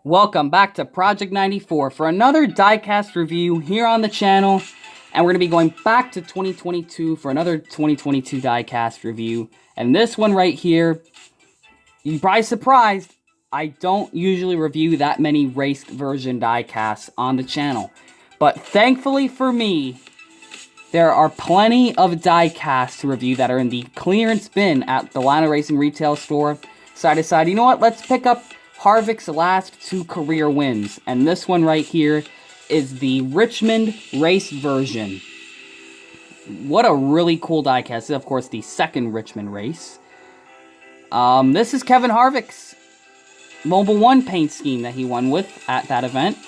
Welcome back to Project 94 for another diecast review here on the channel. And we're going to be going back to 2022 for another 2022 diecast review. And this one right here, you're probably surprised, I don't usually review that many raced version diecasts on the channel. But thankfully for me, there are plenty of diecasts to review that are in the clearance bin at the Lana Racing retail store. So I decided, you know what, let's pick up Harvick's last 2 career wins. And this one right here is the Richmond race version. What a really cool diecast. This is, of course, the second Richmond race. This is Kevin Harvick's Mobil 1 paint scheme that he won with at that event.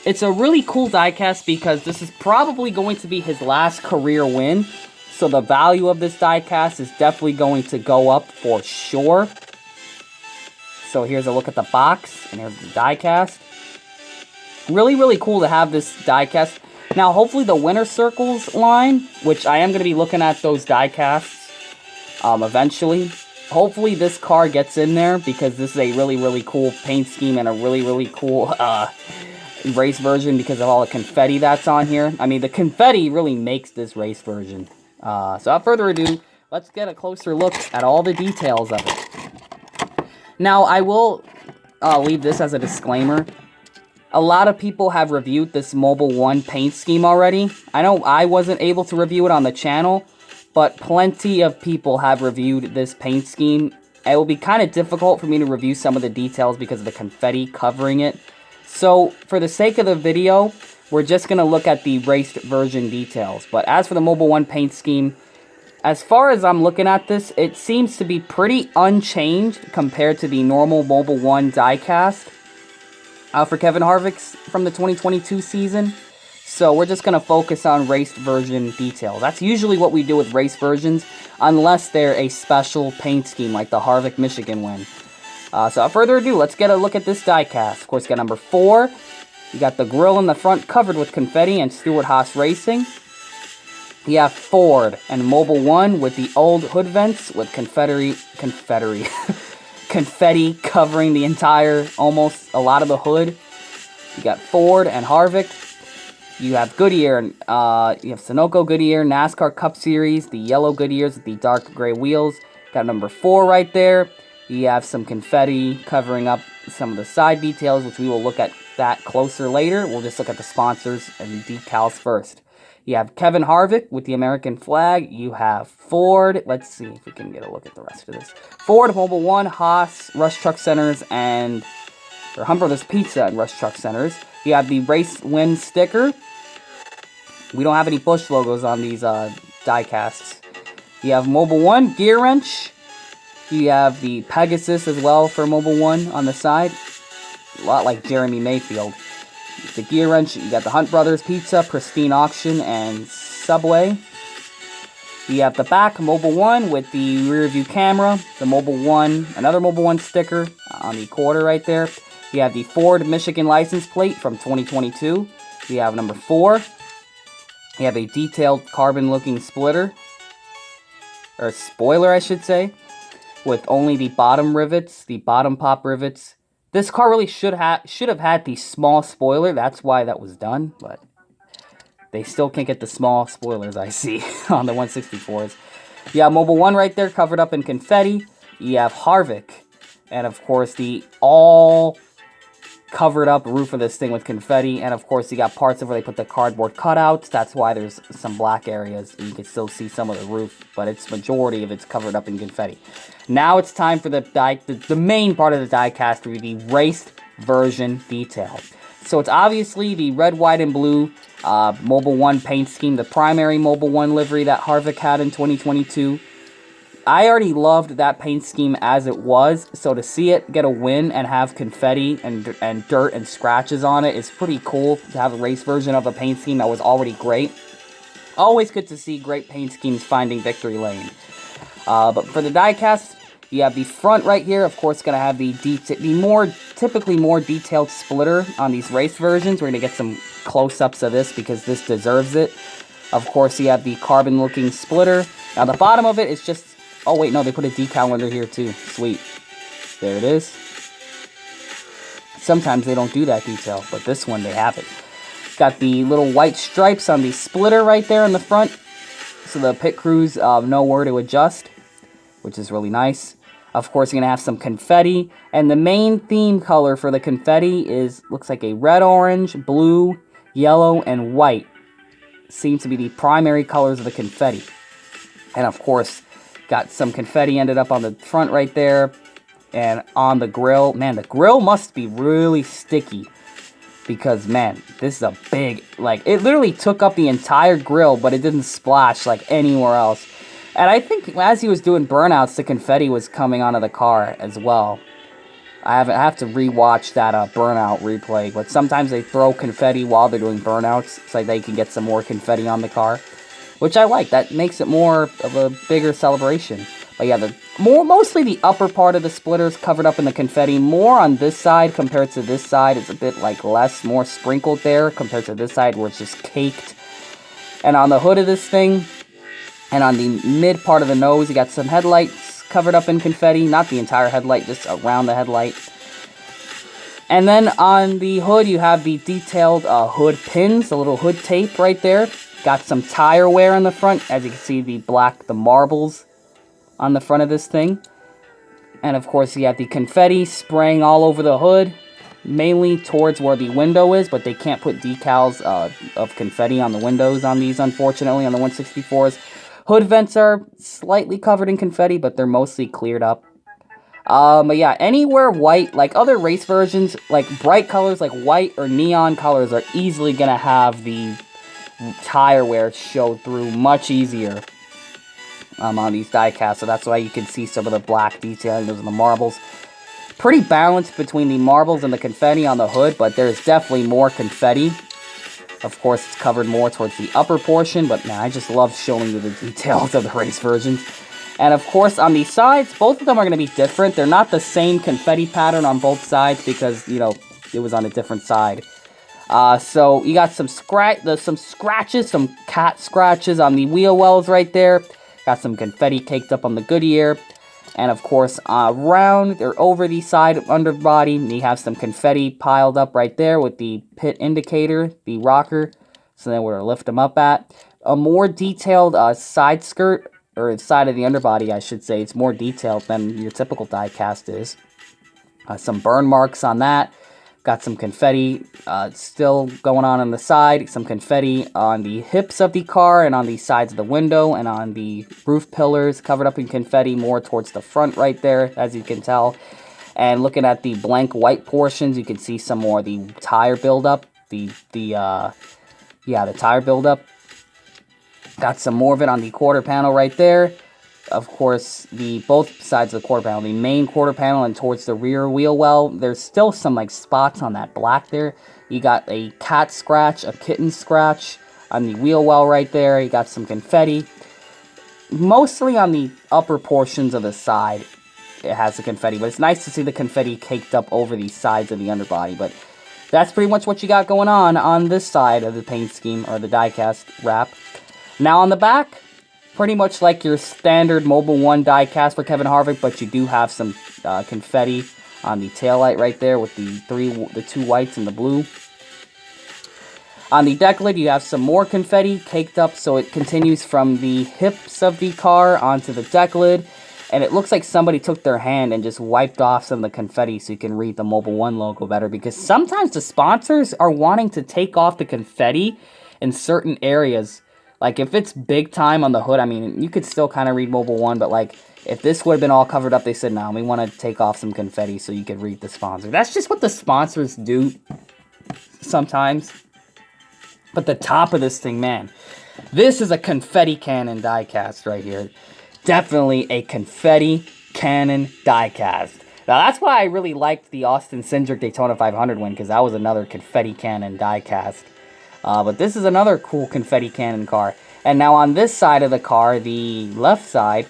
It's a really cool diecast because this is probably going to be his last career win. So the value of this diecast is definitely going to go up for sure. So here's a look at the box, and here's the diecast. Really, really cool to have this diecast. Now, hopefully the Winner Circles line, which I am going to be looking at those diecasts eventually. Hopefully this car gets in there because this is a really, really cool paint scheme and a really, really cool race version because of all the confetti that's on here. I mean, the confetti really makes this race version. So without further ado, let's get a closer look at all the details of it. Now, I will leave this as a disclaimer. A lot of people have reviewed this Mobil 1 paint scheme already. I know I wasn't able to review it on the channel, but plenty of people have reviewed this paint scheme. It will be kind of difficult for me to review some of the details because of the confetti covering it. So, for the sake of the video, we're just going to look at the raced version details. But as for the Mobil 1 paint scheme, as far as I'm looking at this, it seems to be pretty unchanged compared to the normal Mobil 1 diecast for Kevin Harvick's from the 2022 season. So we're just going to focus on raced version details. That's usually what we do with race versions, unless they're a special paint scheme like the Harvick Michigan win. So without further ado, let's get a look at this diecast. Of course, you got number 4. You got the grille in the front covered with confetti and Stewart Haas Racing. You have Ford and Mobil 1 with the old hood vents with confetti covering the entire, almost a lot of the hood. You got Ford and Harvick. You have Goodyear, you have Sunoco Goodyear, NASCAR Cup Series, the yellow Goodyears with the dark gray wheels. Got number 4 right there. You have some confetti covering up some of the side details, which we will look at that closer later. We'll just look at the sponsors and decals first. You have Kevin Harvick with the American flag. You have Ford. Let's see if we can get a look at the rest of this. Ford, Mobil 1, Haas, Rush Truck Centers, and Humberless Pizza and Rush Truck Centers. You have the Race Win sticker. We don't have any Busch logos on these diecasts. You have Mobil 1, Gear Wrench. You have the Pegasus as well for Mobil 1 on the side. A lot like Jeremy Mayfield. The Gear Wrench, you got the Hunt Brothers Pizza, Pristine Auction, and Subway. You have the back, Mobil 1 with the rear view camera, the Mobil 1, another Mobil 1 sticker on the quarter right there. You have the Ford Michigan license plate from 2022. You have number 4. You have a detailed carbon-looking splitter, or spoiler I should say, with only the bottom rivets, the bottom pop rivets. This car really should have had the small spoiler. That's why that was done, but they still can't get the small spoilers I see on the 164s. You have Mobil 1 right there covered up in confetti. You have Harvick, and of course the all covered up roof of this thing with confetti. And of course you got parts of where they put the cardboard cutouts. That's why there's some black areas. You can still see some of the roof, but it's majority of it's covered up in confetti. Now it's time for the main part of the diecast to be the raced version detail. So it's obviously the red, white, and blue Mobil 1 paint scheme, the primary Mobil 1 livery that Harvick had in 2022. I already loved that paint scheme as it was, so to see it get a win and have confetti and dirt and scratches on it is pretty cool to have a race version of a paint scheme that was already great. Always good to see great paint schemes finding victory lane. But for the diecast, you have the front right here, of course, going to have the typically more detailed splitter on these race versions. We're going to get some close-ups of this because this deserves it. Of course, you have the carbon-looking splitter. Now, the bottom of it is just... Oh, wait, no, they put a decal under here, too. Sweet. There it is. Sometimes they don't do that detail, but this one they have it. Got the little white stripes on the splitter right there in the front, so the pit crews know where to adjust, which is really nice. Of course, you're going to have some confetti, and the main theme color for the confetti looks like a red, orange, blue, yellow, and white. Seems to be the primary colors of the confetti. And of course, got some confetti ended up on the front right there, and on the grill. Man, the grill must be really sticky, because man, this is a big, like, it literally took up the entire grill, but it didn't splash like anywhere else. And I think as he was doing burnouts, the confetti was coming onto the car as well. I have to rewatch that burnout replay, but sometimes they throw confetti while they're doing burnouts so they can get some more confetti on the car, which I like. That makes it more of a bigger celebration. But yeah, mostly the upper part of the splitter is covered up in the confetti. More on this side compared to this side. It's a bit like more sprinkled there compared to this side where it's just caked. And on the hood of this thing, and on the mid part of the nose, you got some headlights covered up in confetti. Not the entire headlight, just around the headlight. And then on the hood, you have the detailed hood pins, the little hood tape right there. Got some tire wear in the front. As you can see, the marbles on the front of this thing. And of course, you have the confetti spraying all over the hood, mainly towards where the window is, but they can't put decals of confetti on the windows on these, unfortunately, on the 164s. Hood vents are slightly covered in confetti, but they're mostly cleared up. But yeah, anywhere white, like other race versions, like bright colors like white or neon colors are easily going to have the tire wear show through much easier on these diecast. So that's why you can see some of the black detailing, those are the marbles. Pretty balanced between the marbles and the confetti on the hood, but there's definitely more confetti. Of course, it's covered more towards the upper portion, but man, I just love showing you the details of the race versions. And of course, on the sides, both of them are going to be different. They're not the same confetti pattern on both sides because, you know, it was on a different side. So you got some scratches, some cat scratches on the wheel wells right there. Got some confetti caked up on the Goodyear. And of course, around or over the side underbody, you have some confetti piled up right there with the pit indicator, the rocker. So then where to lift them up at. A more detailed side skirt, or side of the underbody, I should say. It's more detailed than your typical diecast is. Some burn marks on that. Got some confetti still going on the side. Some confetti on the hips of the car and on the sides of the window and on the roof pillars, covered up in confetti more towards the front right there, as you can tell. And looking at the blank white portions, you can see some more of the tire buildup. The tire buildup. Got some more of it on the quarter panel right there. Of course, both sides of the quarter panel, the main quarter panel and towards the rear wheel well, there's still some like spots on that black there. You got a cat scratch, a kitten scratch on the wheel well right there. You got some confetti. Mostly on the upper portions of the side, it has the confetti, but it's nice to see the confetti caked up over the sides of the underbody. But that's pretty much what you got going on this side of the paint scheme, or the diecast wrap. Now on the back, pretty much like your standard Mobil 1 diecast for Kevin Harvick, but you do have some confetti on the taillight right there with the two whites and the blue. On the deck lid, you have some more confetti caked up, so it continues from the hips of the car onto the deck lid. And it looks like somebody took their hand and just wiped off some of the confetti so you can read the Mobil 1 logo better. Because sometimes the sponsors are wanting to take off the confetti in certain areas. Like, if it's big time on the hood, I mean, you could still kind of read Mobil 1, but, like, if this would have been all covered up, they said, no, we want to take off some confetti so you could read the sponsor. That's just what the sponsors do sometimes. But the top of this thing, man, this is a confetti cannon diecast right here. Definitely a confetti cannon diecast. Now, that's why I really liked the Austin Cindric Daytona 500 win, because that was another confetti cannon diecast. But this is another cool confetti cannon car. And now on this side of the car, the left side,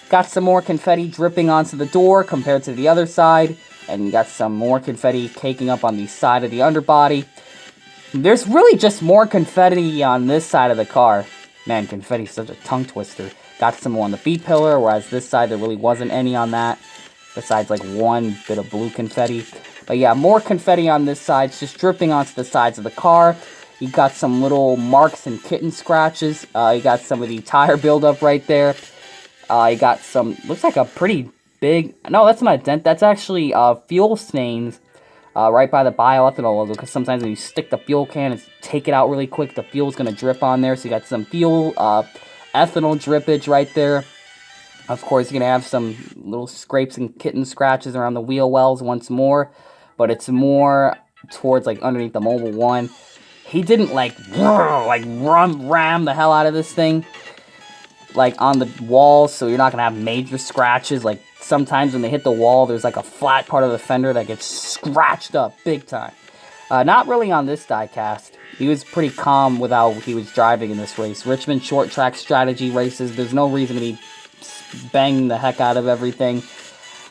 got some more confetti dripping onto the door compared to the other side. And you got some more confetti caking up on the side of the underbody. There's really just more confetti on this side of the car. Man, confetti's such a tongue twister. Got some more on the B-pillar, whereas this side there really wasn't any on that. Besides like one bit of blue confetti. But yeah, more confetti on this side. It's just dripping onto the sides of the car. You got some little marks and kitten scratches. You got some of the tire buildup right there. You got some, looks like a pretty big, no, that's not a dent. That's actually fuel stains right by the bioethanol logo. Because sometimes when you stick the fuel can and take it out really quick, the fuel's going to drip on there. So you got some fuel, ethanol drippage right there. Of course, you're going to have some little scrapes and kitten scratches around the wheel wells once more. But it's more towards like underneath the Mobil 1. He didn't like ram the hell out of this thing like on the walls, so you're not going to have major scratches. Like sometimes when they hit the wall, there's like a flat part of the fender that gets scratched up big time. Not really on this diecast. He was pretty calm with how he was driving in this race. Richmond short track strategy races, there's no reason to be banging the heck out of everything.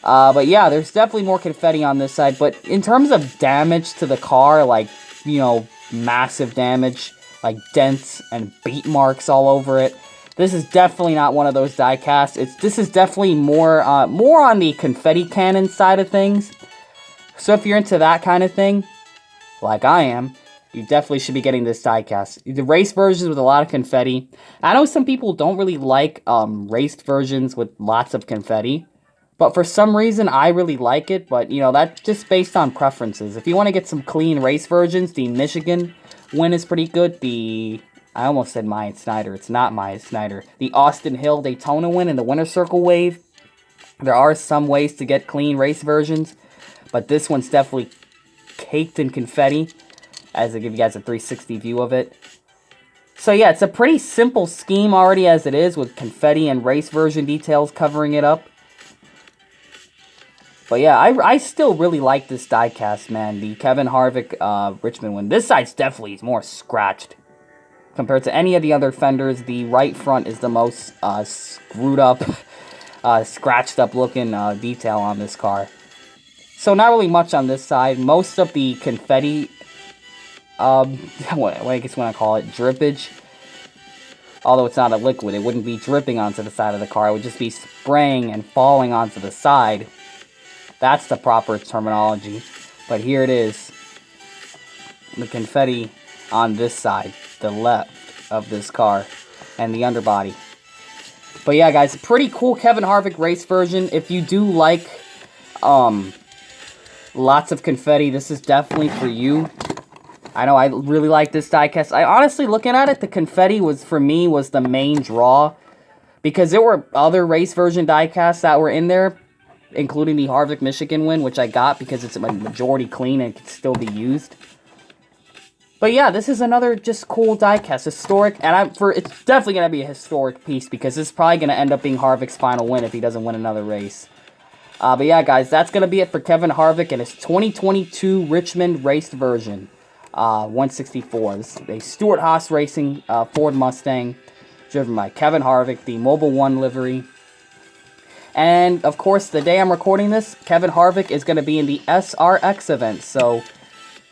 But yeah, there's definitely more confetti on this side. But in terms of damage to the car, like, you know, massive damage, like dents and beat marks all over it, this is definitely not one of those diecasts. This is definitely more on the confetti cannon side of things. So if you're into that kind of thing, like I am, you definitely should be getting this diecast. The race versions with a lot of confetti. I know some people don't really like raced versions with lots of confetti. But for some reason, I really like it. But, you know, that's just based on preferences. If you want to get some clean race versions, the Michigan win is pretty good. I almost said Maya Snyder. It's not Maya Snyder. The Austin Hill Daytona win and the Winter Circle Wave. There are some ways to get clean race versions. But this one's definitely caked in confetti, as I give you guys a 360 view of it. So yeah, it's a pretty simple scheme already as it is, with confetti and race version details covering it up. But yeah, I still really like this diecast, man. The Kevin Harvick Richmond win. This side's definitely more scratched. Compared to any of the other fenders, the right front is the most screwed up, scratched up looking detail on this car. So not really much on this side. Most of the confetti, what I guess when I call it, drippage, although it's not a liquid, it wouldn't be dripping onto the side of the car. It would just be spraying and falling onto the side. That's the proper terminology. But here it is. The confetti on this side, the left of this car, and the underbody. But yeah, guys, pretty cool Kevin Harvick race version. If you do like lots of confetti, this is definitely for you. I know I really like this diecast. I honestly, looking at it, the confetti was, for me, was the main draw. Because there were other race version diecasts that were in there, including the Harvick Michigan win, which I got because it's a majority clean and can still be used. But yeah, this is another just cool diecast, historic, and it's definitely going to be a historic piece because this is probably going to end up being Harvick's final win if he doesn't win another race. But yeah, guys, that's going to be it for Kevin Harvick and his 2022 Richmond raced version, 164. This is a Stewart Haas Racing Ford Mustang, driven by Kevin Harvick, the Mobil 1 livery. And, of course, the day I'm recording this, Kevin Harvick is going to be in the SRX event, so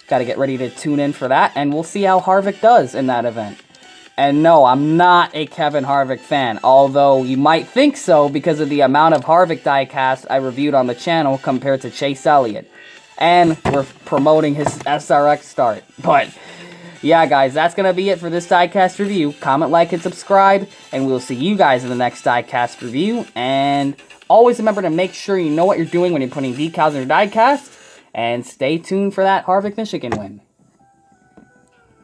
got to get ready to tune in for that, and we'll see how Harvick does in that event. And no, I'm not a Kevin Harvick fan, although you might think so because of the amount of Harvick diecast I reviewed on the channel compared to Chase Elliott. And we're promoting his SRX start. But yeah, guys, that's going to be it for this diecast review. Comment, like, and subscribe, and we'll see you guys in the next diecast review. And always remember to make sure you know what you're doing when you're putting decals in your diecast. And stay tuned for that Harvick Michigan win.